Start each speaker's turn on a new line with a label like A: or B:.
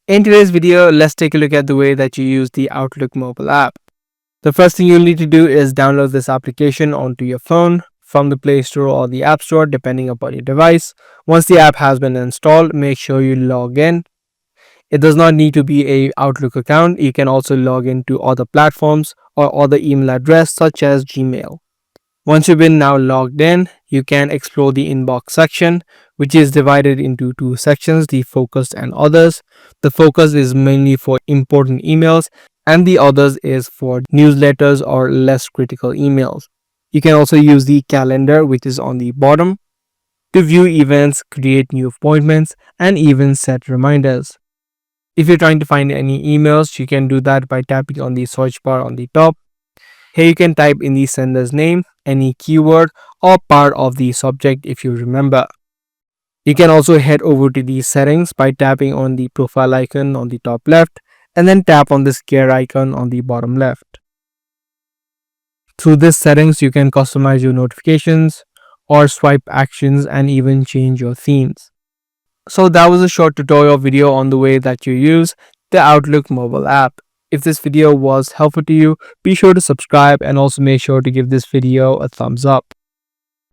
A: In today's video, let's take a look at the way that you use the Outlook mobile app. The first thing you'll need to do is download this application onto your phone from the Play Store or the App Store, depending upon your device. Once the app has been installed, make sure you log in. It does not need to be a Outlook account. You can also log into other platforms or other email address such as Gmail. Once you've been now logged in, you can explore the inbox section, which is divided into two sections, the focused and others. The focus is mainly for important emails, and the others is for newsletters or less critical emails. You can also use the calendar, which is on the bottom, to view events, create new appointments, and even set reminders. If you're trying to find any emails, you can do that by tapping on the search bar on the top. Here you can type in the sender's name, any keyword, or part of the subject if you remember. You can also head over to the settings by tapping on the profile icon on the top left and then tap on this gear icon on the bottom left. Through this settings, you can customize your notifications or swipe actions and even change your themes. So that was a short tutorial video on the way that you use the Outlook mobile app. If this video was helpful to you, be sure to subscribe and also make sure to give this video a thumbs up.